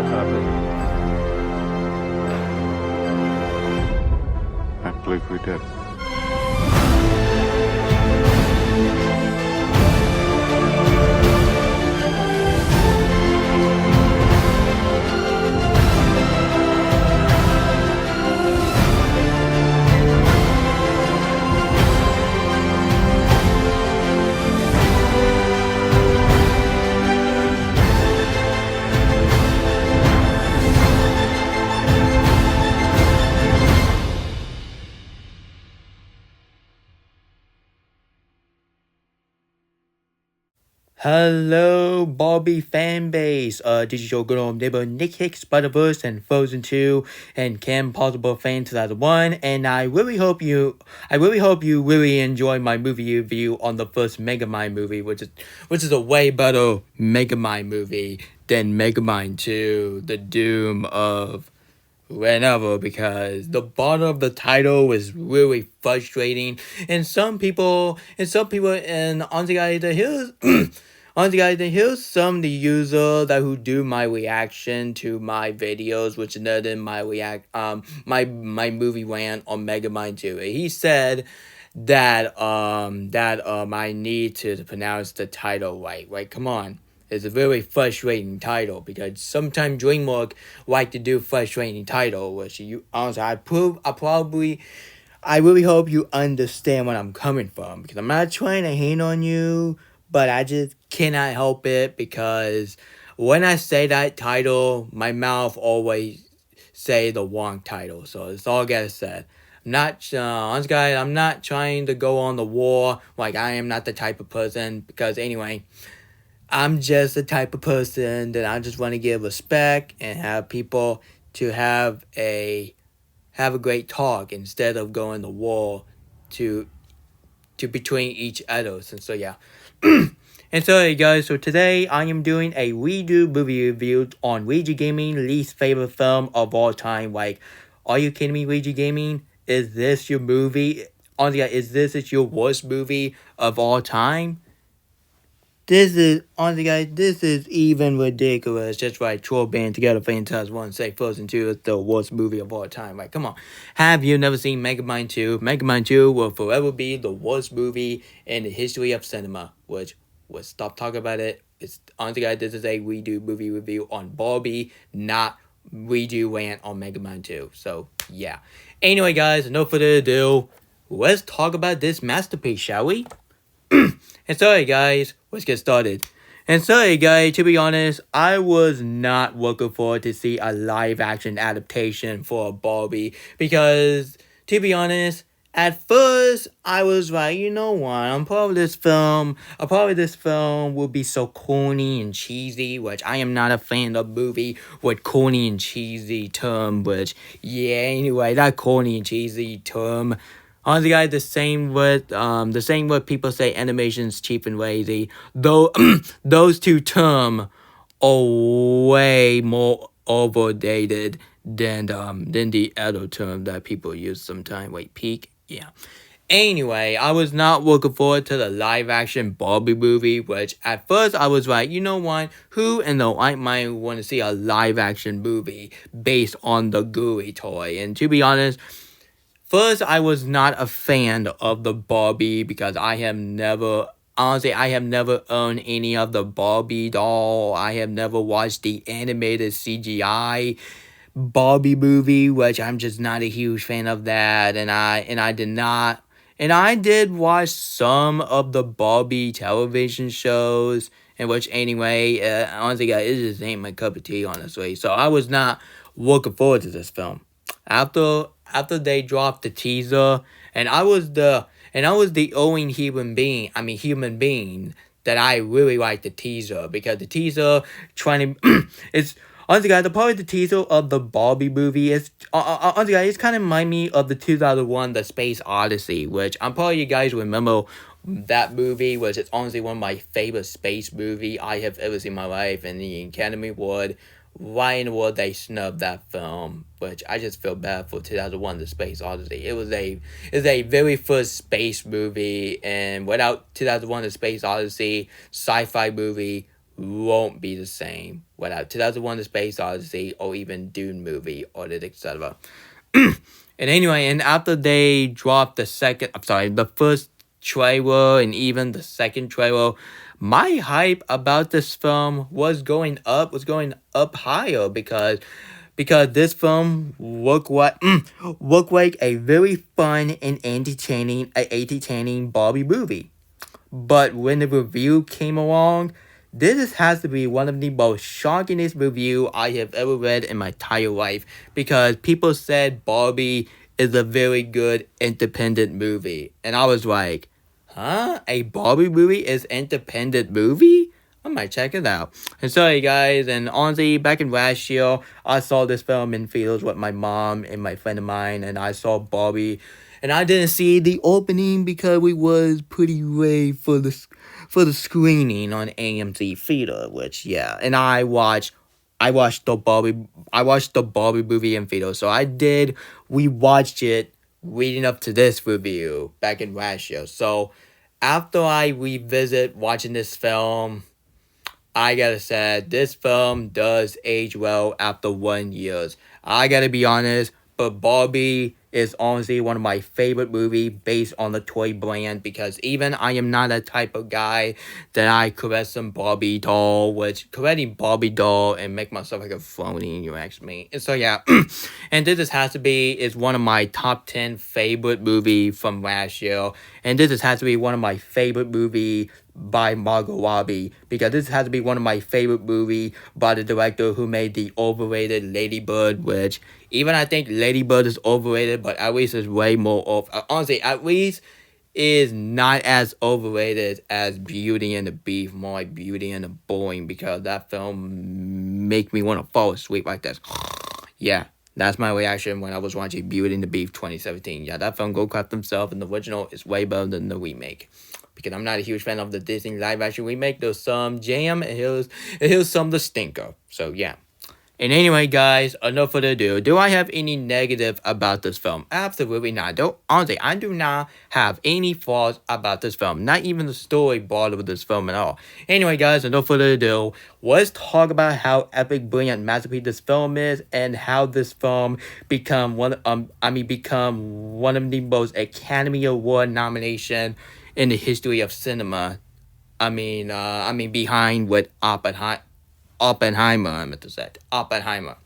happened? I believe we did. Hello, Barbie fan base. This is your good old neighbor Nick Hicks, Spider-Verse, and Frozen 2, and Kim Possible Fan 2001. And I really hope you really enjoy my movie review on the first Megamind movie, which is a way better Megamind movie than Megamind 2, The Doom of whenever, because the bottom of the title was really frustrating, and some people and honestly guys, here's some of the users that who do my reaction to my videos, which is than my my movie rant on Megamind 2. He said that I need to pronounce the title right. Right, come on. It's a very frustrating title because sometimes DreamWorks like to do frustrating title, which you honestly I really hope you understand where I'm coming from, because I'm not trying to hate on you, but I just cannot help it, because when I say that title, my mouth always say the wrong title. So it's all I gotta say. Honest guys, I'm not trying to go on the war. Like, I am not the type of person, because anyway, I'm just the type of person that I just want to give respect and have people to have a great talk instead of going to war to between each others. And so yeah. And so hey guys, so today I am doing a redo movie review on Ouija Gaming least favorite film of all time. Like, are you kidding me, Ouija Gaming? Is this your movie? Honestly, is this your worst movie of all time? This is even ridiculous. Just right, troll band together, fantastic one, say Frozen 2 is the worst movie of all time. Like, come on. Have you never seen Megamind 2? Megamind 2 will forever be the worst movie in the history of cinema, which, we'll stop talking about it. It's honestly, guys, this is a redo movie review on Barbie, not redo rant on Megamind 2. So, yeah. Anyway, guys, no further ado, let's talk about this masterpiece, shall we? And sorry guys, let's get started. And sorry guys, to be honest, I was not looking forward to see a live action adaptation for Barbie, because to be honest, at first I was like, you know what, I'm probably this film will be so corny and cheesy, which I am not a fan of movie with corny and cheesy term, which yeah, anyway, that corny and cheesy term, honestly, guys, the same with people say animation's cheap and lazy. Though those two terms are way more overdated than the other term that people use sometimes. Wait, peak? Yeah. Anyway, I was not looking forward to the live action Barbie movie, which at first I was like, you know what? Who in the right mind want to see a live action movie based on the Gooey toy? And to be honest, first, I was not a fan of the Barbie, because I have never owned any of the Barbie doll. I have never watched the animated CGI Barbie movie, which I'm just not a huge fan of that. And I did watch some of the Barbie television shows, in which anyway, honestly, guys, it just ain't my cup of tea, honestly. So I was not looking forward to this film. After they dropped the teaser, and I was the only human being that I really liked the teaser, because the teaser trying to it's honestly guys, the teaser of the Barbie movie is honestly guys, it's kind of remind me of the 2001 The Space Odyssey, which I'm probably you guys remember that movie, which is honestly one of my favorite space movie I have ever seen in my life, and the Academy Award. Why in the world they snubbed that film? Which I just feel bad for 2001 The Space Odyssey. It was a very first space movie, and without 2001 The Space Odyssey, sci-fi movie won't be the same without 2001: The Space Odyssey or even Dune movie or etc. And anyway, and after they dropped the first trailer and even the second trailer, my hype about this film was going up higher because this film looked like a very fun and entertaining Barbie movie. But when the review came along, this has to be one of the most shockingest review I have ever read in my entire life because people said Barbie is a very good independent movie. And I was like, huh? A Barbie movie is independent movie? I might check it out. And sorry guys, and honestly, back in last year, I saw this film in theaters with my mom and my friend of mine, and I saw Barbie, and I didn't see the opening because we was pretty late for the screening on AMC theater, which yeah, and I watched the Barbie movie in theater, so we watched it leading up to this review back in last year. So after I revisit watching this film, I gotta say, this film does age well after 1 year. I gotta be honest, but Barbie is honestly one of my favorite movies based on the toy brand because even I am not that type of guy that I caress some Barbie doll, which caressing Barbie doll and make myself like a phony, you ask me. And so yeah, and this has to be is one of my top 10 favorite movie from last year, and has to be one of my favorite movie by Margot Robbie because this has to be one of my favorite movie by the director who made the overrated Lady Bird, which even I think Lady Bird is overrated, but at least is way more honestly, at least is not as overrated as Beauty and the Beast, more like Beauty and the Boring because that film make me want to fall asleep like this. Yeah, that's my reaction when I was watching Beauty and the Beast 2017. Yeah, that film Go Crap himself and the original is way better than the remake. Because I'm not a huge fan of the Disney live action remake. There's some jam and here's some the stinker. So yeah. And anyway, guys, enough further ado. Do I have any negative about this film? Absolutely not. Honestly, I do not have any flaws about this film. Not even the story bothered this film at all. Anyway, guys, enough further ado. Let's talk about how epic, brilliant masterpiece this film is, and how this film become become one of the most Academy Award nomination in the history of cinema. Behind with Oppenheimer, I meant to say. Oppenheimer.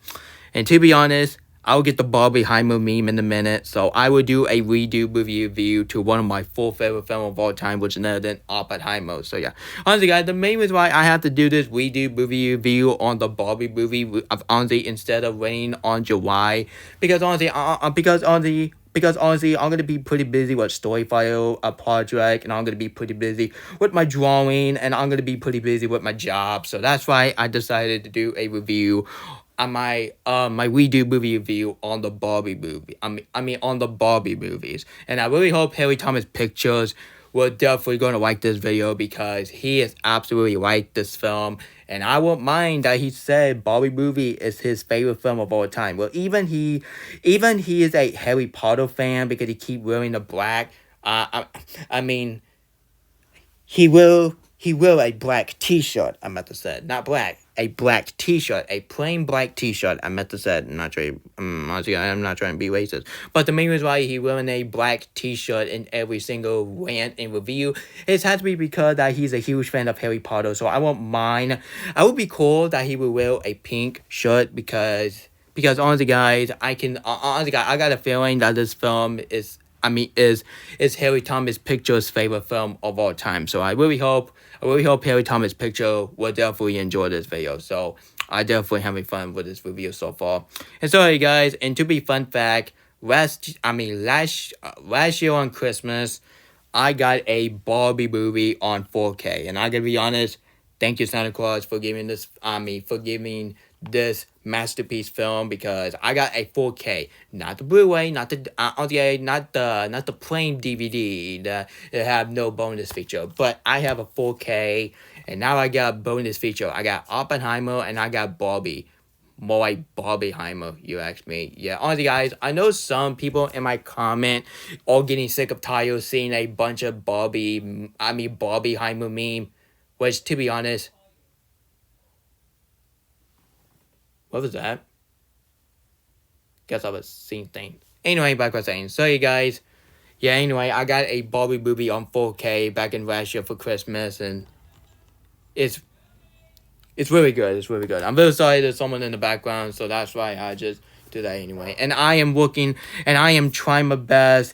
And to be honest, I'll get the Barbieheimer meme in a minute, so I will do a redo review to one of my four favorite films of all time, which is none other than Oppenheimer. So yeah, honestly guys, the main reason why I have to do this redo review on the Barbie movie, honestly, instead of waiting on July, because honestly, I'm gonna be pretty busy with Storyfile, a project, and I'm gonna be pretty busy with my drawing, and I'm gonna be pretty busy with my job. So that's why I decided to do a review on my redo movie review on the Barbie movie. On the Barbie movies, and I really hope Harry Thomas Pictures will definitely gonna like this video because he is absolutely like this film. And I won't mind that he said Barbie movie is his favorite film of all time. Well, even he is a Harry Potter fan because he keep wearing the black. I mean, he will a black T-shirt. I meant to say not black, a black T-shirt, a plain black T-shirt. I meant to say not trying. Honestly, I'm not trying to be racist, but the main reason why he wearing a black T-shirt in every single rant and review it has to be because that he's a huge fan of Harry Potter. So I won't mind. I would be cool that he would wear a pink shirt because honestly, guys, I got a feeling that this film is Harry Thomas Pictures' favorite film of all time. So I really hope Harry Thomas Picture will definitely enjoy this video. So I definitely having fun with this review so far. And sorry guys, and to be fun fact, last year on Christmas, I got a Barbie movie on 4K, and I gotta be honest. Thank you, Santa Claus, for giving this masterpiece film because I got a 4K, not the Blu-ray, not the plain DVD that have no bonus feature, but I have a 4K, and now I got a bonus feature. I got Oppenheimer and I got Barbie. More like Barbieheimer, you ask me. Yeah, honestly, guys, I know some people in my comment are getting sick of tired seeing a bunch of Barbieheimer meme, which, to be honest, What was that? Guess I was seeing things. Anyway, back was saying. So you guys, yeah. Anyway, I got a Barbie movie on 4K back in last year for Christmas, and it's it's really good. It's really good. I'm very sorry there's someone in the background, so that's why I just do that anyway. And I am looking, and I am trying my best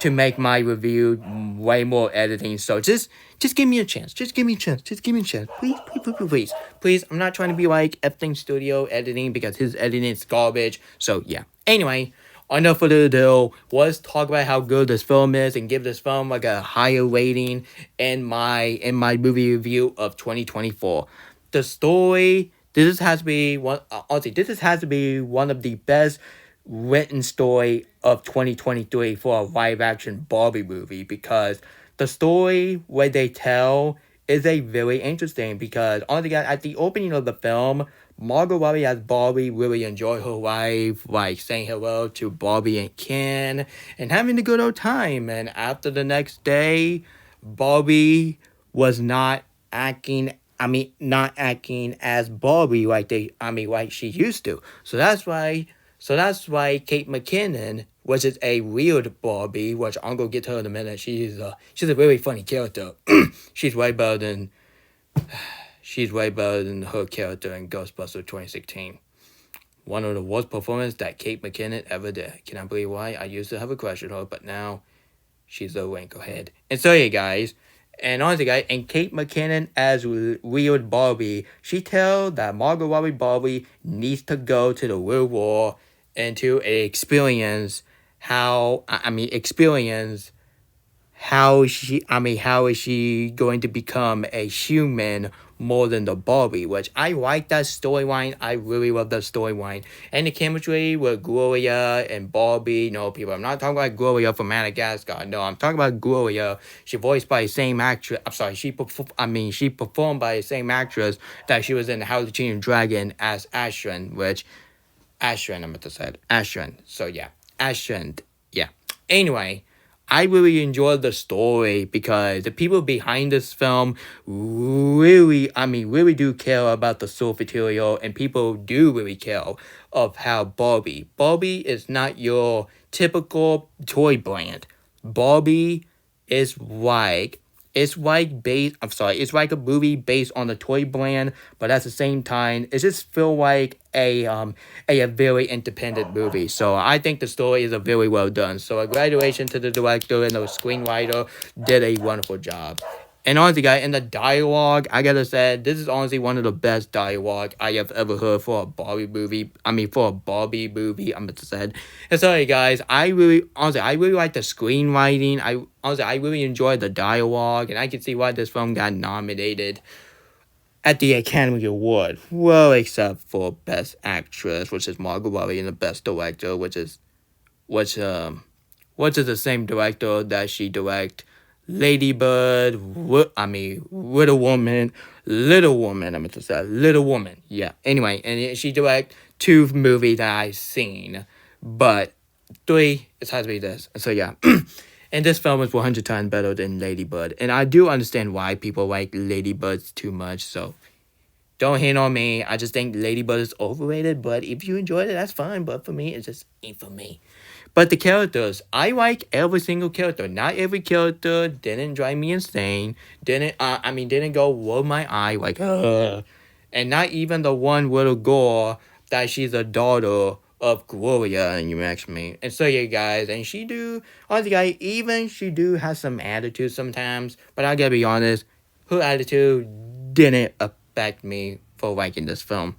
to make my review way more editing. So just give me a chance. Just give me a chance. Just give me a chance. Please, please, please, please, please. Please, I'm not trying to be like Epstein Studio editing because his editing is garbage. So yeah. Anyway, enough of the ado. Let's talk about how good this film is and give this film like a higher rating in my movie review of 2024. The story. This has to be one. Honestly, this has to be one of the best written story of 2023 for a live action Barbie movie because the story where they tell is a very interesting because honestly guys, at the opening of the film, Margot Robbie as Barbie really enjoyed her life, like saying hello to Barbie and Ken and having a good old time. And after the next day, Barbie was not acting as Barbie like she used to. So that's why Kate McKinnon, which is a weird Barbie, which I'm gonna get to her in a minute. She's a really funny character. she's way better than she's way better than her character in Ghostbusters 2016. One of the worst performances that Kate McKinnon ever did. Can I believe why? I used to have a crush on her, but now she's a wrinklehead. And so yeah, guys. And honestly, guys, and Kate McKinnon as weird Barbie, she tells that Margot Robbie Barbie needs to go to the real world and to experience how is she going to become a human more than the Barbie, which I like that storyline. I really love that storyline. And the chemistry with Gloria and Barbie. No, people, I'm not talking about Gloria from Madagascar. No, I'm talking about Gloria. She voiced by the same actress. I'm sorry, she performed by the same actress that she was in How to Train Your Dragon as Ashton, I meant to say Ashton. So yeah, Ashton. Yeah. Anyway, I really enjoyed the story because the people behind this film really do care about the source material, and people do really care of how Barbie is not your typical toy brand. Barbie is like it's like a movie based on the toy brand, but at the same time, it just feel like a very independent movie. So I think the story is a very well done. So a congratulations to the director and the screenwriter did a wonderful job. And honestly, guys, in the dialogue, I gotta say, this is honestly one of the best dialogue I have ever heard for a Barbie movie. I'm meant to say. And sorry, guys, I really like the screenwriting. I really enjoyed the dialogue, and I can see why this film got nominated at the Academy Award. Well, except for Best Actress, which is Margot Robbie, and the Best Director, which the same director that she direct Lady Bird, Little Woman, I meant to say, Little Woman, yeah. Anyway, and she direct 2 movies that I've seen, but 3, it has to be this. So yeah, and this film is 100 times better than Lady Bird, and I do understand why people like Lady Bird too much, so don't hate on me. I just think Lady Bird is overrated, but if you enjoyed it, that's fine, but for me, it just ain't for me. But the characters, I like every single character. Not every character didn't drive me insane. Didn't go roll my eye like, and not even the one little girl that she's a daughter of Gloria, and you ask me. And so yeah, guys, and she do have some attitude sometimes, but I gotta be honest, her attitude didn't affect me for liking this film.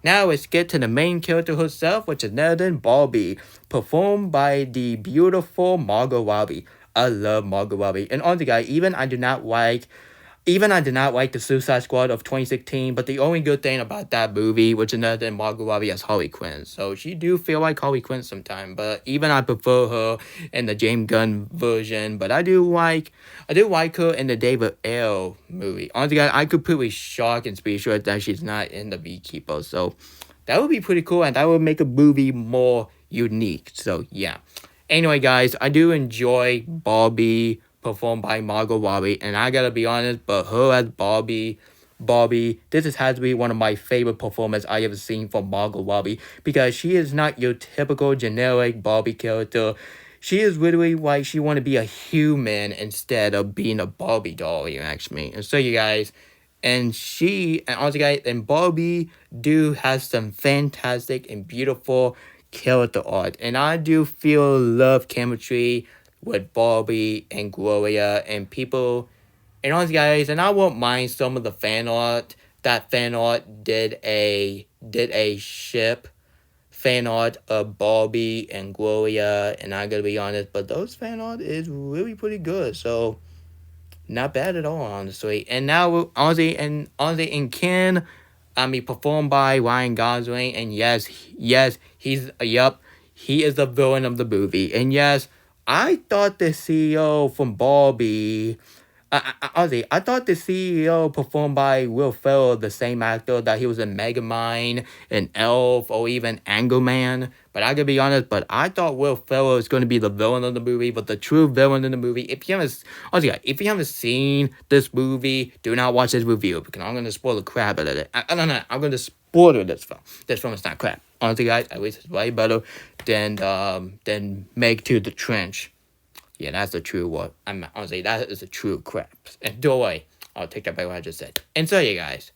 Now let's get to the main character herself, which is none other than Barbie, performed by the beautiful Margot Robbie. I love Margot Robbie. And honestly, guys, even I did not like the Suicide Squad of 2016, but the only good thing about that movie, which is none than Margot Robbie as Harley Quinn. So she do feel like Harley Quinn sometimes, but even I prefer her in the James Gunn version. But I do like her in the David L. movie. Honestly, guys, I completely shocked and speechless that she's not in the Beekeeper. So that would be pretty cool, and that would make a movie more unique. So yeah. Anyway, guys, I do enjoy Barbie performed by Margot Robbie, and I gotta be honest, but her as Barbie Barbie, has to be one of my favorite performances I ever seen from Margot Robbie, because she is not your typical generic Barbie character. She is literally like she want to be a human instead of being a Barbie doll. You ask me, and so you guys, and also guys, and Barbie do have some fantastic and beautiful character art, and I do feel love chemistry with Barbie and Gloria and people. And honestly, guys, and I won't mind some of the fan art. That fan art did a ship fan art of Barbie and Gloria, and I gotta be honest, but those fan art is really pretty good. So not bad at all, honestly. And now, honestly, and Ken, I mean, performed by Ryan Gosling, and yes, he is the villain of the movie. And yes, I thought the CEO from Barbie, honestly, I thought the CEO performed by Will Ferrell, the same actor that he was in Megamind and Elf or even Angleman. But I gotta be honest, but I thought Will Ferrell was going to be the villain of the movie. But the true villain in the movie, if you haven't seen this movie, do not watch this review because I'm gonna spoil the crap out of it. No, I'm gonna spoil this film. This film is not crap. Honestly, guys, at least it's way better than Meg to the Trench. Yeah, that's the true what. I'm honestly, that is the true crap. And don't worry, I'll take that back what I just said. And so, you guys,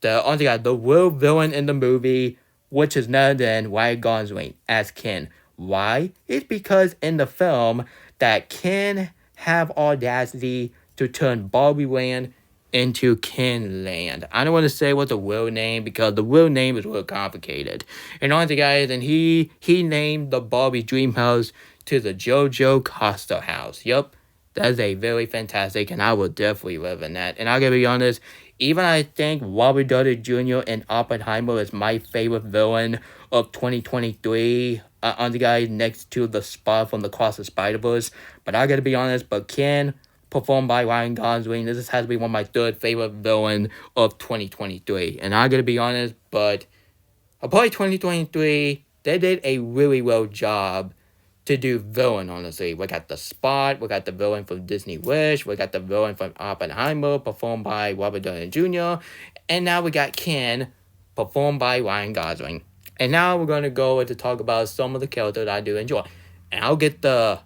the real villain in the movie, which is none other than Ryan Gosling as Ken. Why? It's because in the film that Ken have audacity to turn Barbie Land into Ken Land. I don't want to say what the real name because the real name is real complicated. And honestly, guys, and he named the Barbie Dream House to the JoJo Costa House. Yup, that's a very fantastic, and I will definitely live in that. And I gotta be honest, even I think Robert Downey Jr. in Oppenheimer is my favorite villain of 2023. On the guy next to the spot from the Cross the Spider-Verse. But I gotta be honest, but Ken, performed by Ryan Gosling, this has to be one of my third favorite villain of 2023. And I gotta be honest, but apart 2023, they did a really well job to do villain, honestly. We got the Spot, we got the villain from Disney Wish, we got the villain from Oppenheimer, performed by Robert Downey Jr., and now we got Ken, performed by Ryan Gosling. And now we're gonna go to talk about some of the characters that I do enjoy. And I'll get the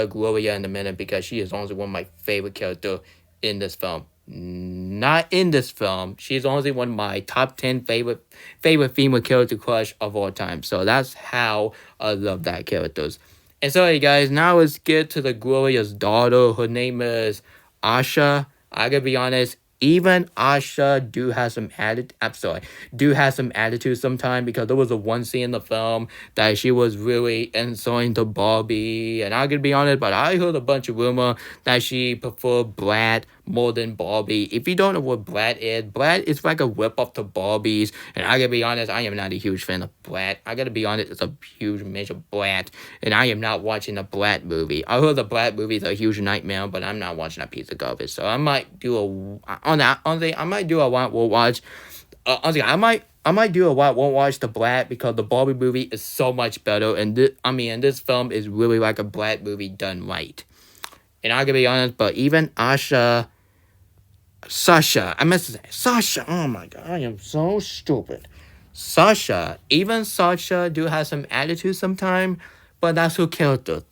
Gloria in a minute because she is honestly one of my favorite characters in this film. Not in this film. She's honestly one of my top 10 favorite female character crush of all time. So that's how I love that characters. And so, hey guys, now let's get to the Gloria's daughter. Her name is Asha. I gotta be honest, even Asha do have some attitude sometimes because there was a one scene in the film that she was really insulting to Barbie, and I gotta be honest, but I heard a bunch of rumor that she preferred Brad more than Barbie. If you don't know what Brad is like a whip up to Barbies, and I gotta be honest, I am not a huge fan of Brad. I gotta be honest, it's a huge major Brad, and I am not watching a Brad movie. I heard the Brad movie is a huge nightmare, but I'm not watching that piece of garbage. So I might do honestly, I might do a what we'll watch. Honestly, I might do a what won't watch the Brad because the Barbie movie is so much better, and this film is really like a Brad movie done right. And I gotta be honest, but even Sasha, I meant to say Sasha. Oh my god, I am so stupid. Even Sasha do have some attitude sometimes, but that's her character.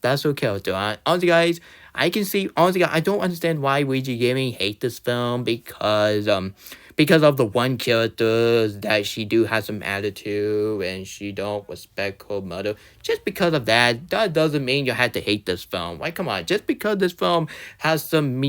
Honestly, guys, I can see. Honestly, I don't understand why Ouija Gaming hate this film because of the one character that she do have some attitude and she don't respect her mother. Just because of that doesn't mean you have to hate this film. Like, come on, just because this film has some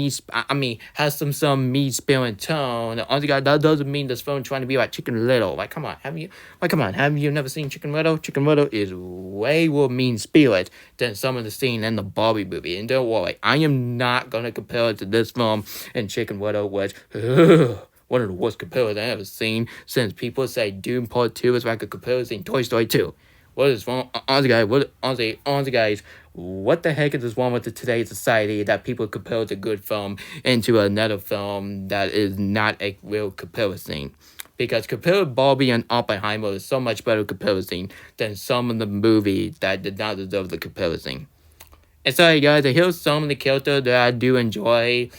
some mean spirit tone. Honestly, guys, that doesn't mean this film trying to be like Chicken Little. Have you never seen Chicken Little? Chicken Little is way more mean spirit than some of the scene in the Barbie movie. And don't worry, I am not gonna compare it to this film and Chicken Little, which one of the worst comparisons I've ever seen since people say Doom Part 2 is like a comparison to Toy Story 2. What is wrong? Honestly, guys, what the heck is wrong with today's society that people compare a good film into another film that is not a real comparison? Because compared Barbie and Oppenheimer is so much better comparison than some of the movies that did not deserve the comparison. And so, guys, here's some of the characters that I do enjoy.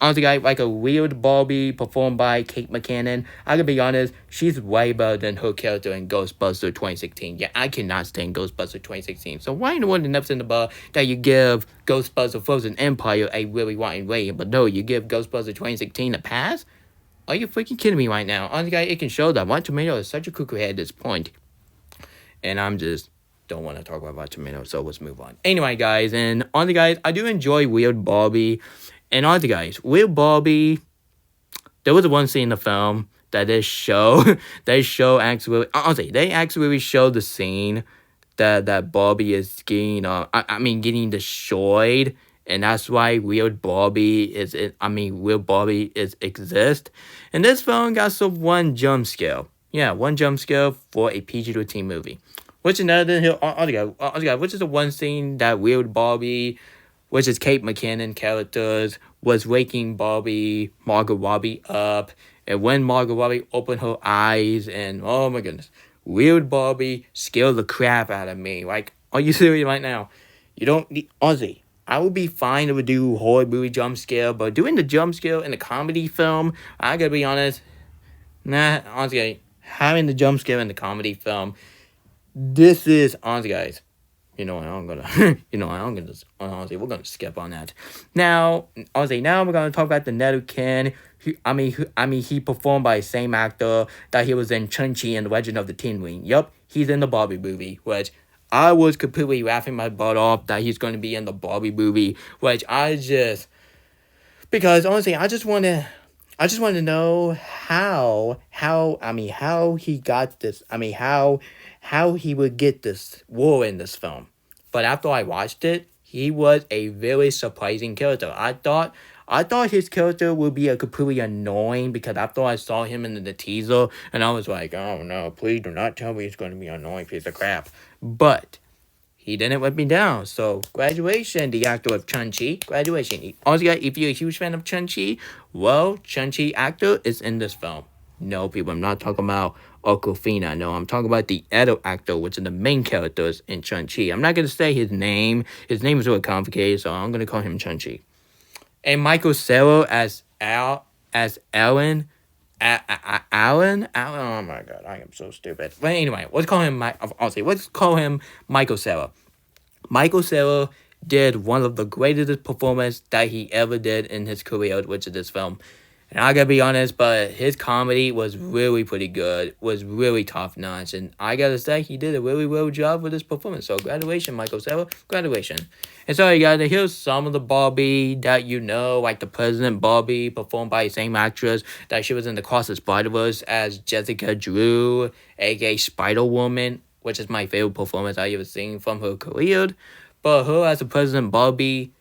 honestly, like a weird Barbie performed by Kate McKinnon. I gotta be honest, she's way better than her character in Ghostbusters 2016. Yeah, I cannot stand Ghostbusters 2016. So why in the world enough in the bar that you give Ghostbusters Frozen Empire a really rotten rating, but no, you give Ghostbusters 2016 a pass? Are you freaking kidding me right now? Honestly, it can show that Rotten Tomato is such a cuckoo head at this point. And I'm just don't want to talk about Rotten Tomato, so let's move on. Anyway, guys, and honestly, guys, I do enjoy Weird Barbie. And honestly, guys, Weird Barbie, there was one scene in the film that they show actually, honestly, they actually show the scene that Barbie is getting, getting destroyed, and that's why Weird Barbie is, Weird Barbie is exist. And this film got some one jump scare. Yeah, one jump scare for a PG-13 movie. Which another here, which is the one scene that Weird Barbie, which is Kate McKinnon characters, was waking Margot Robbie up. And when Margot Robbie opened her eyes, and oh my goodness, Weird Barbie scared the crap out of me. Like, are you serious right now? You don't need, honestly, I would be fine if we do horror movie jump scare, but doing the jump scare in a comedy film, I gotta be honest, honestly, having the jump scare in the comedy film, this is, honestly, guys, I'm gonna, honestly, we're gonna skip on that. Now, honestly, now we're gonna talk about the Nettlekin. He performed by the same actor that he was in Chun-Chi and the Legend of the Tin Ring. Yup, he's in the Barbie movie, which I was completely laughing my butt off that he's going to be in the Barbie movie, because honestly, I just want to know how he got this. How he would get this role in this film. But after I watched it, he was a very surprising character. I thought his character would be a completely annoying, because after I saw him in the teaser, and I was like, oh no, please do not tell me he's going to be an annoying piece of crap. But he didn't let me down. So, graduation, the actor of Chun-Chi. Graduation. Also, if you're a huge fan of Chun-Chi, well, Chun-Chi actor is in this film. No, people, I'm not talking about Aquafina. No, I'm talking about the other actor, which are the main characters in Chun-Chi. I'm not going to say his name. His name is really complicated, so I'm going to call him Chun-Chi. And Michael Cera as Alan. Alan? Oh my god, I am so stupid. But anyway, let's call him Michael Cera. Michael Cera did one of the greatest performances that he ever did in his career, which is this film. And I gotta be honest, but his comedy was really pretty good, was really top notch, and I gotta say, he did a really well job with his performance. So, graduation, Michael Cera, graduation. And so, you guys, here's some of the Barbie that you know, like the President Barbie, performed by the same actress that she was in the Cross the Spider-Verse as Jessica Drew, aka Spider-Woman, which is my favorite performance I've ever seen from her career. But her as the President Barbie,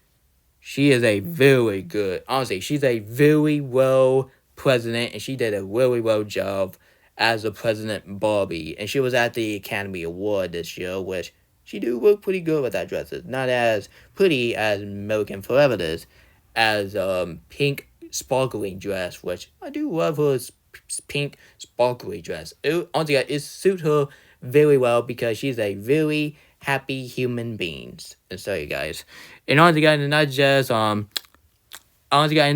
she is a very good, honestly, she's a very well president, and she did a really well job as a President Barbie. And she was at the Academy Award this year, which she do look pretty good with that dress. It's not as pretty as American Forever is, as pink sparkling dress, which I do love her pink sparkly dress. Honestly, it suits her very well because she's a very happy human beings. And so, you guys, and honestly, guys,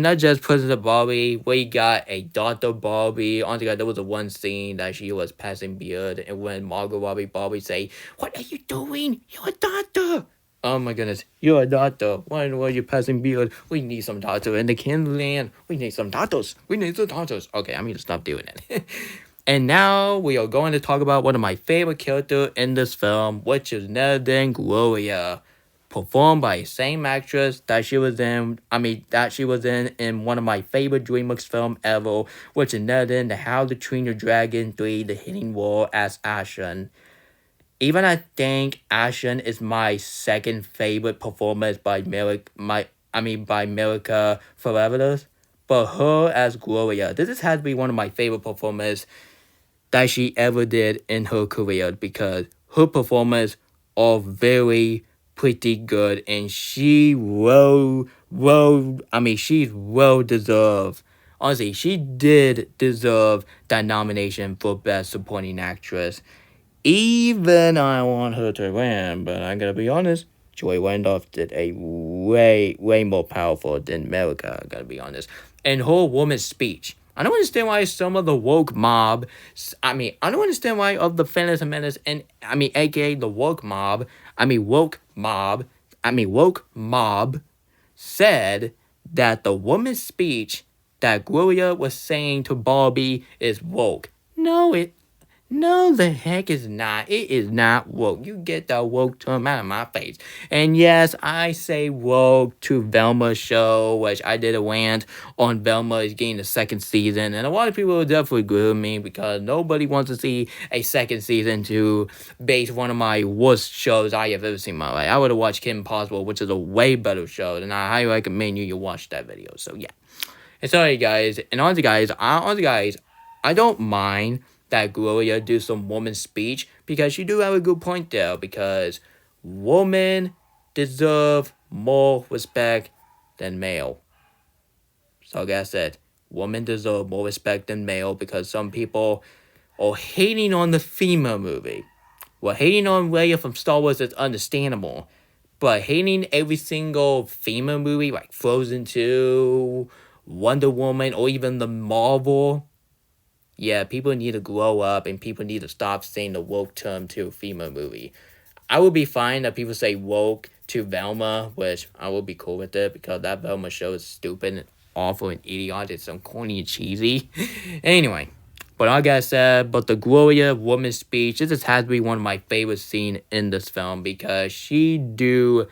not just President Barbie, we got a Dr. Barbie. Honestly, guys, there was a one scene that she was passing beard, and when Margot Barbie say, "What are you doing? You're a doctor." Oh my goodness, you're a doctor. Why were you passing beard? We need some doctor in the Kindland. We need some doctors. Okay, I need to stop doing it. And now we are going to talk about one of my favorite characters in this film, which is none other than Gloria, performed by the same actress that she was in one of my favorite DreamWorks film ever, which is none other than the How to Train Your Dragon 3: The Hidden World as Ashen. Even I think Ashen is my second favorite performance by America Ferrera. But her as Gloria, this has to be one of my favorite performances that she ever did in her career, because her performance are very pretty good, and she's well deserved. Honestly, she did deserve that nomination for Best Supporting Actress. Even I want her to win, but I gotta be honest, Joy Randolph did a way more powerful than America, I gotta be honest. And her woman's speech. I don't understand why some of the woke mob, I don't understand why of the feminist menace and, aka the woke mob, woke mob said that the woman's speech that Gloria was saying to Barbie is woke. No, the heck is not. It is not woke. You get that woke term out of my face. And yes, I say woke to Velma's show, which I did a rant on Velma is getting the second season. And a lot of people will definitely agree with me because nobody wants to see a second season to base one of my worst shows I have ever seen in my life. I would have watched Kim Possible, which is a way better show, and I highly recommend you watch that video. So yeah. And sorry guys, and honestly guys, I don't mind that Gloria do some woman speech because she do have a good point there because women deserve more respect than male. So like I said, women deserve more respect than male because some people are hating on the female movie. Well, hating on Leia from Star Wars is understandable, but hating every single female movie like Frozen 2, Wonder Woman, or even the Marvel, yeah, people need to grow up and people need to stop saying the woke term to a female movie. I would be fine if people say woke to Velma, which I would be cool with it because that Velma show is stupid and awful and idiotic. It's so corny and cheesy. Anyway, but like I said, but the Gloria woman speech, this just has to be one of my favorite scenes in this film because she do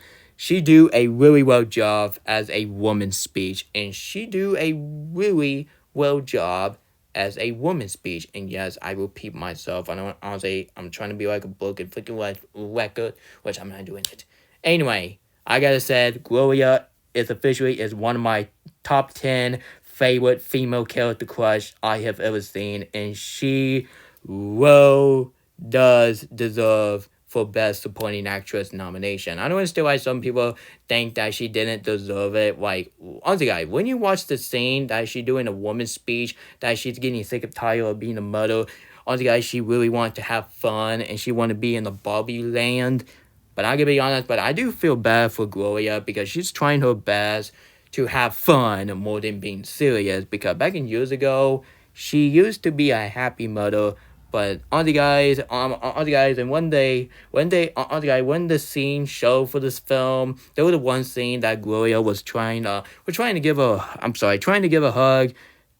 a really well job as a woman's speech, and she do a really well job as a woman's speech. And yes, I repeat myself. I don't honestly, I'm trying to be like a broken freaking record, which I'm not doing it. Anyway, I gotta say, Gloria is officially is one of my top 10 favorite female character crush I have ever seen, and she well does deserve for Best Supporting Actress nomination. I don't understand why some people think that she didn't deserve it. Like, honestly, guys, when you watch the scene that she doing a woman's speech, that she's getting sick of tired of being a mother, honestly, guys, she really wanted to have fun and she wanted to be in the Barbie land. But I gotta be honest, but I do feel bad for Gloria because she's trying her best to have fun more than being serious. Because back in years ago, she used to be a happy mother. But and when the scene showed for this film, there was the one scene that Gloria was trying to give a hug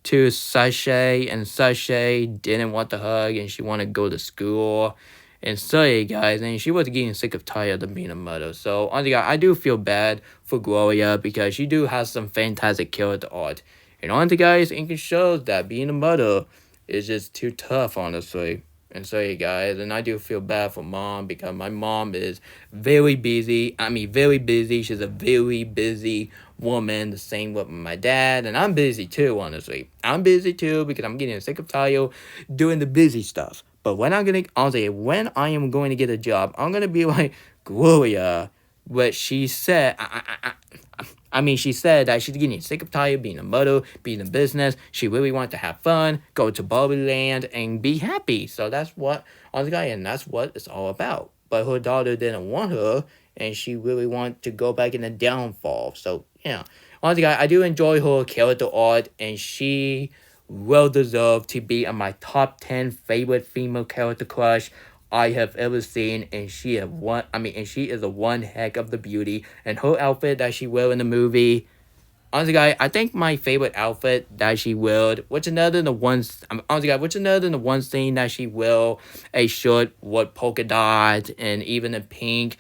to Sashay, and Sashay didn't want the hug, and she wanted to go to school. And sorry, guys, and she was getting sick of tired of being a mother. So, honestly, I do feel bad for Gloria because she do have some fantastic character art. And honestly, guys, it can show that being a mother is just too tough, honestly. And sorry, guys, and I do feel bad for mom because my mom is very busy. Very busy. She's a very busy woman. The same with my dad, and I'm busy too, honestly. I'm busy too because I'm getting sick of tired doing the busy stuff. But when when I am going to get a job, I'm gonna be like Gloria, what she said. She said that she's getting sick of tired being a mother, being in business. She really wants to have fun, go to Barbie Land, and be happy. So that's what and that's what it's all about. But her daughter didn't want her, and she really wanted to go back in the downfall. So yeah, I do enjoy her character art, and she well deserved to be on my top 10 favorite female character crush I have ever seen, and she is a one heck of the beauty. And her outfit that she wore in the movie, honestly, guy, I think my favorite outfit that she wore, which another than the ones, honestly, guy, which another than the one scene that she wore a shirt with polka dot and even a pink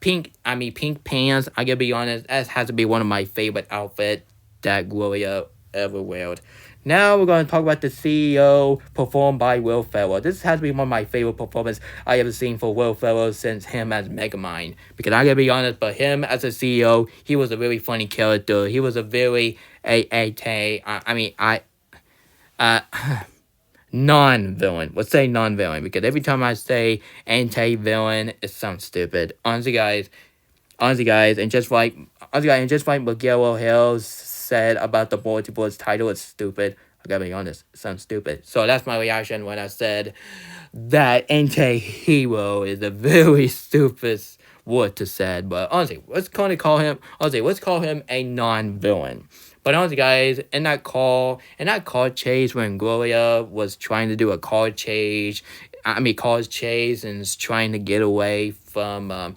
pants. I gotta be honest, that has to be one of my favorite outfit that Gloria ever wore. Now we're going to talk about the CEO performed by Will Ferrell. This has to be one of my favorite performances I ever seen for Will Ferrell since him as Megamind. Because I gotta be honest, but him as a CEO, he was a really funny character. He was a very non-villain. Let's say non-villain, because every time I say anti-villain, it sounds stupid. Honestly, guys, and just like Miguel O'Hare said about the multiverse title, it's stupid. I gotta be honest, it sounds stupid. So that's my reaction when I said that anti-hero is a very stupid what to say, but honestly, let's call him a non-villain. But honestly, guys, in that car chase when Gloria was trying to do a car chase and is trying to get away from the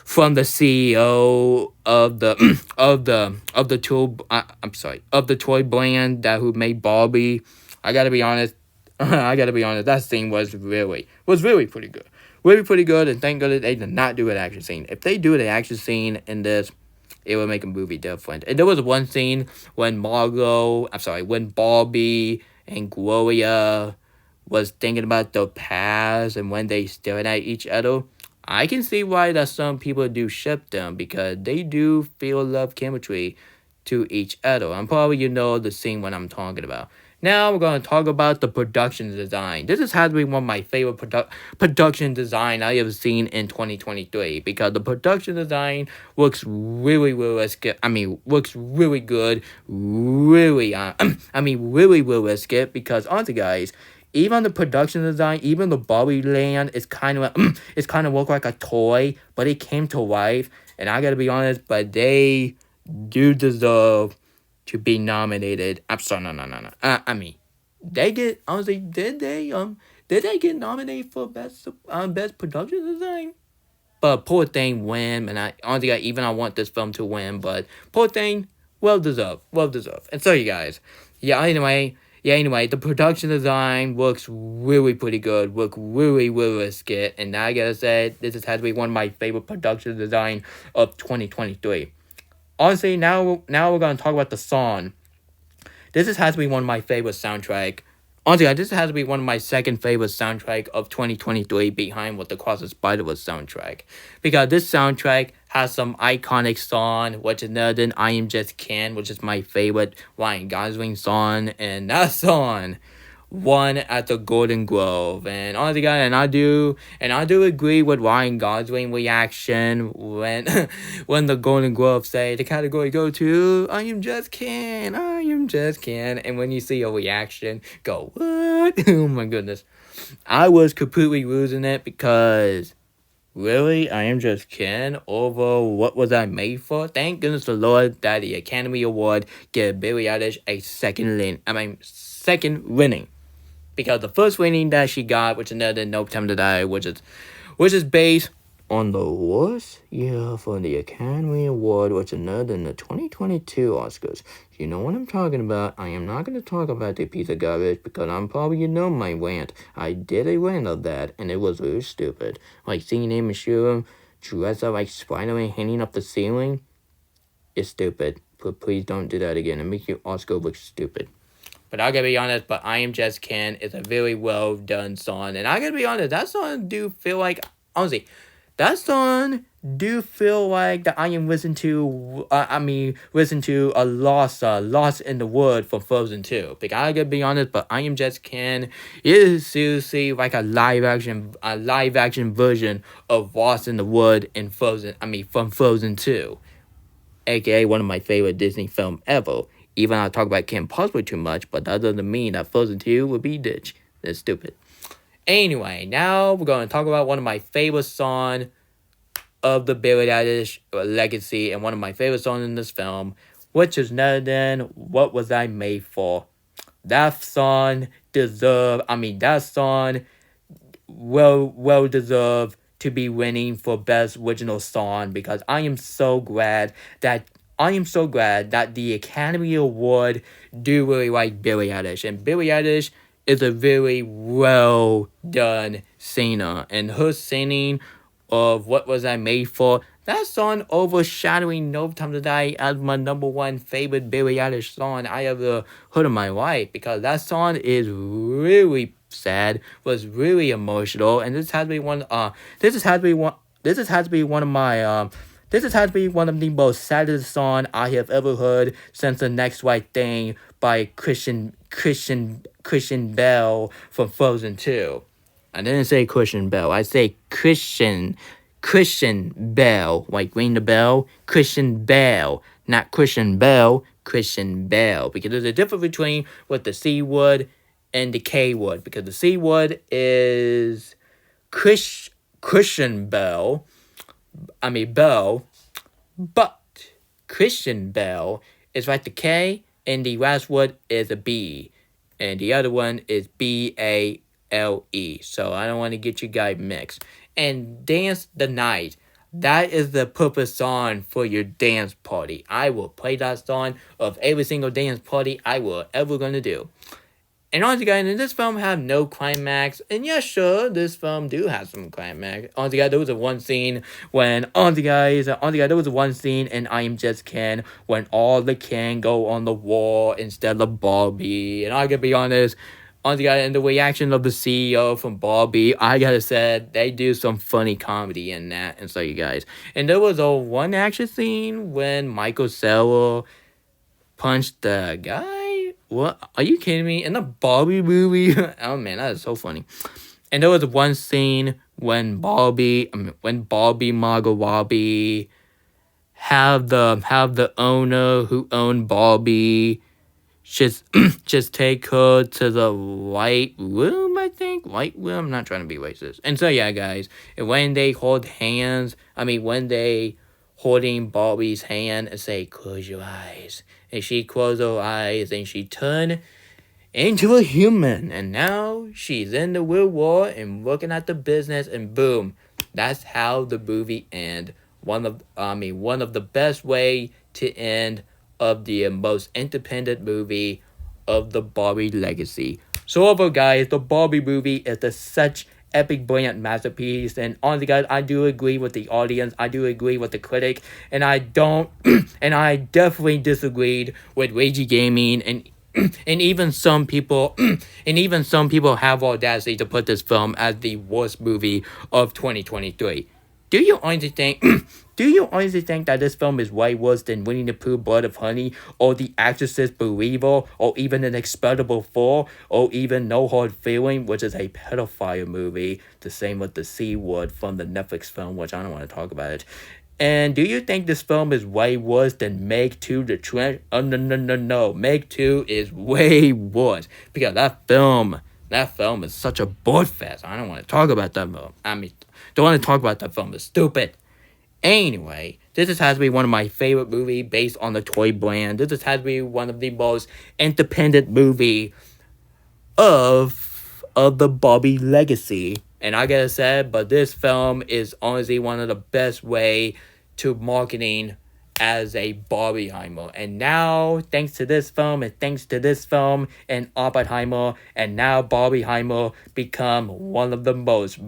CEO of the of the toy brand that who made Barbie. I gotta be honest. I gotta be honest. That scene was really pretty good. And thank God they did not do an action scene. If they do an action scene in this, it would make a movie different. And there was one scene when when Barbie and Gloria was thinking about the past and when they stared at each other. I can see why that some people do ship them because they do feel love chemistry to each other. I'm probably the scene what I'm talking about. Now we're going to talk about the production design. This has to be one of my favorite production design I ever seen in 2023 because the production design looks really realistic. Looks really good. Really realistic because honestly, guys, even the production design, even the Barbie land is it's kind of look like a toy, but it came to life. And I gotta be honest, but they do deserve to be nominated. I'm sorry, no. They get honestly, did they get nominated for best production design? But poor thing win, and I honestly I want this film to win, but poor thing, well deserved. And so you guys, anyway, the production design looks really pretty good, look really realistic, and I gotta say, has to be one of my favorite production design of 2023. Honestly, now we're gonna talk about the song. Has to be one of my favorite soundtrack. Honestly, this has to be one of my second favorite soundtrack of 2023 behind what the Cross the Spider-Verse soundtrack. Because this soundtrack has some iconic song, which is another than I Am Just Ken, which is my favorite Ryan Gosling song. And that song won at the Golden Globe. And honestly, guys, and I do agree with Ryan Gosling reaction when when the Golden Globe say the category go to I Am Just Ken, and when you see a reaction, go what? Oh my goodness, I was completely losing it because. Really? I Am Just Ken over What Was I Made For? Thank goodness the Lord that the Academy Award gave Billie Eilish a second winning. Because the first winning that she got, which is another No Time to Die, which is based on the worst year for the Academy Award, which is another than the 2022 Oscars. You know what I'm talking about. I am not going to talk about the piece of garbage because I'm probably my rant. I did a rant of that, and it was really stupid. Like seeing Amy Schumer dressed up like Spider-Man hanging up the ceiling. It's stupid. But please don't do that again. It makes your Oscar look stupid. But I gotta be honest, but I Am Just Ken is a very well done song. And I gotta be honest, that song do feel like, honestly, that song do feel like that I am listening to, a Lost in the Wood from Frozen 2. Because I gotta be honest, but I Am Just Ken is seriously like a live action version of Lost in the Wood in from Frozen 2. AKA one of my favorite Disney film ever. Even I talk about Kim Possibly too much, but that doesn't mean that Frozen 2 would be ditch. That's stupid. Anyway, now we're going to talk about one of my favorite songs of the Billie Eilish legacy and one of my favorite songs in this film, which is none than What Was I Made For. That song well deserved to be winning for Best Original Song because I am so glad that the Academy Award do really like Billie Eilish. And Billie Eilish is a very well done singer. And her singing of What Was I Made For, that song overshadowing No Time to Die as my number one favorite Billie Eilish song I ever heard in my life. Because that song is really sad, was really emotional. And this has to be one of the most saddest song I have ever heard since The Next Right Thing by Christian Bell from Frozen 2. I didn't say Christian Bell. I say Christian Bell. Like ring the bell. Christian Bell. Not Christian Bell. Christian Bell. Because there's a difference between what the C word and the K word, because the C word is Christian Bell. Bell, but Christian Bell is like the K, and the last word is a B, and the other one is BALE. So I don't want to get you guys mixed. And Dance the Night. That is the perfect song for your dance party. I will play that song of every single dance party I will ever gonna do. And honestly, guys, this film have no climax. And yeah, sure, this film do have some climax. Honestly, guys, there was a one scene when, there was a one scene in I Am Just Ken when all the Ken go on the wall instead of Barbie. And I gotta be honest, honestly, guys, and the reaction of the CEO from Barbie, I gotta say, they do some funny comedy in that. And so, you guys. And there was a one action scene when Michael Cera punched the guy. What? Are you kidding me? In the Barbie movie? Oh man, that is so funny. And there was one scene when Barbie Margot Robbie have the owner who owned Barbie just just take her to the white room, I think. White room? I'm not trying to be racist. And so yeah, guys, and when they hold hands, when they holding Barbie's hand and say, close your eyes. And she closed her eyes and she turned into a human. And now she's in the real world and working at the business, and boom. That's how the movie ends. One of the best way to end of the most independent movie of the Barbie legacy. So overall, guys, the Barbie movie is such epic, brilliant masterpiece. And honestly, guys, I do agree with the audience. I do agree with the critic, and I don't, and I definitely disagreed with Ragey Gaming and. And even some people have audacity to put this film as the worst movie of 2023. Do you honestly think that this film is way worse than Winnie the Pooh, Blood of Honey, or The Exorcist Believer, or even An Expendable 4, or even No Hard Feeling, which is a pedophile movie, the same with the C word from the Netflix film, which I don't want to talk about it. And do you think this film is way worse than Meg 2 The Trend? Oh, no. Meg 2 is way worse. Because that film is such a board fest. I don't want to talk about that film. Don't want to talk about that film. It's stupid. Anyway, this has to be one of my favorite movies based on the toy brand. This has to be one of the most independent movie of the Barbie legacy. And I gotta say, but this film is honestly one of the best way to marketing as a Barbieheimer. And now, thanks to this film and Oppenheimer, and now Barbieheimer become one of the most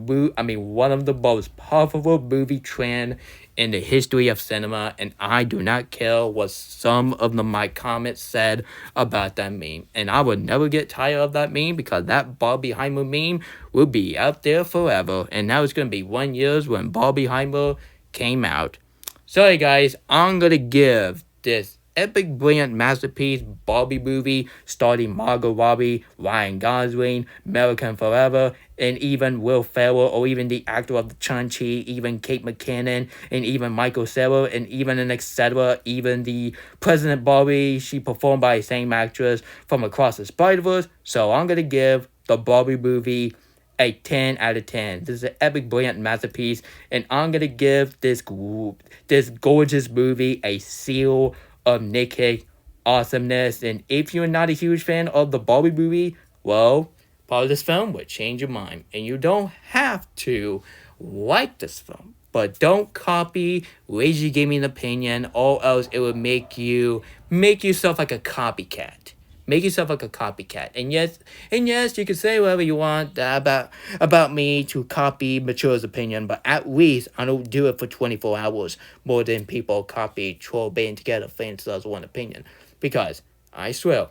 powerful movie trend in the history of cinema. And I do not care what some of my comments said about that meme. And I would never get tired of that meme, because that Barbieheimer meme will be out there forever. And now it's going to be 1 year when Barbieheimer came out. So, hey guys, I'm going to give this epic, brilliant masterpiece Barbie movie starring Margot Robbie, Ryan Gosling, American Forever, and even Will Ferrell, or even the actor of Chun-Chi, even Kate McKinnon, and even Michael Cera, and even an etc. Even the President Barbie, she performed by the same actress from Across the Spider-Verse. So I'm going to give the Barbie movie a 10 out of 10. This is an epic, brilliant masterpiece, and I'm going to give this gorgeous movie a seal of Nick awesomeness. And if you're not a huge fan of the Barbie movie, well, part of this film would change your mind. And you don't have to like this film, but don't copy Lazy Gaming opinion, or else it would make yourself like a copycat. Make yourself like a copycat. And yes, you can say whatever you want about me to copy Mature's opinion, but at least I don't do it for 24 hours more than people copy Troll Band Together Fans Does One Opinion. Because, I swear,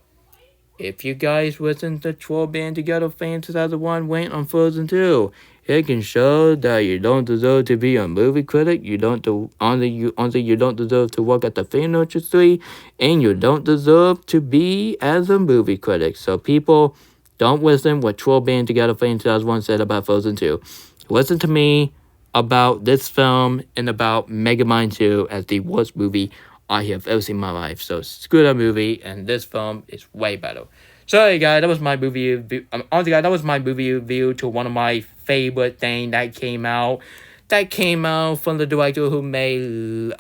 if you guys listen to Troll Band Together Fans 2001 went on Frozen 2, it can show that you don't deserve to be a movie critic, you don't deserve to work at the film industry, and you don't deserve to be as a movie critic. So people, don't listen what Troll Band Together Fans 2001 said about Frozen 2. Listen to me about this film and about Megamind 2 as the worst movie I have ever seen in my life. So screw that movie, and this film is way better. Sorry, guys, that was my movie review. Honestly, guys, that was my movie review to one of my favorite things that came out. That came out from the director who made,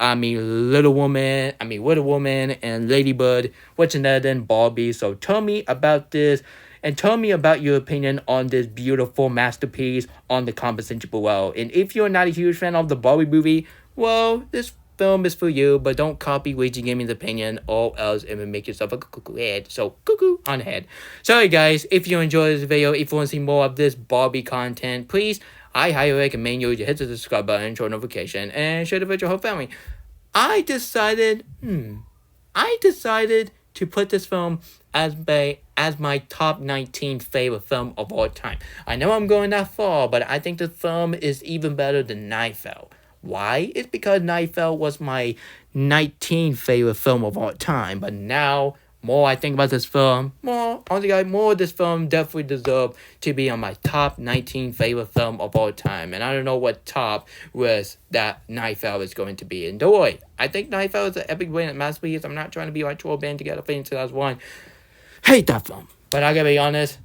Little Woman and Ladybird, which is better than Barbie. So tell me about this, and tell me about your opinion on this beautiful masterpiece on the comment section below. And if you're not a huge fan of the Barbie movie, well, this film is for you, but don't copy Waging Gaming's opinion, or else it will make yourself a cuckoo head. So, cuckoo on the head. Sorry, guys, if you enjoyed this video, if you want to see more of this Barbie content, please, I highly recommend you to hit the subscribe button, turn notification, and share the video with your whole family. I decided to put this film as my top 19 favorite film of all time. I know I'm going that far, but I think this film is even better than Nightfall. Why? It's because Nightfall was my 19th favorite film of all time. But now, more I think about this film, more of this film definitely deserves to be on my top 19 favorite film of all time. And I don't know what top with that Nightfall is going to be. And don't worry, I think Nightfall is an epic brilliant masterpiece. I'm not trying to be like troll band together in 2001. Hate that film. But I gotta be honest,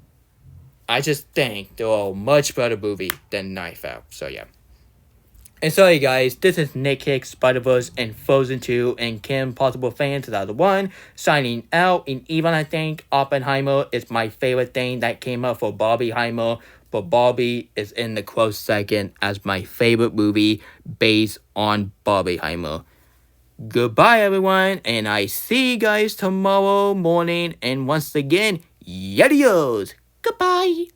I just think they're a much better movie than Nightfall. So yeah. And sorry guys, this is Nick Hicks, Spider-Verse, and Frozen 2, and Kim Possible Fan 2001, signing out. And even I think Oppenheimer is my favorite thing that came out for Barbieheimer, but Barbie is in the close second as my favorite movie based on Barbieheimer. Goodbye everyone, and I see you guys tomorrow morning, and once again, adios! Goodbye!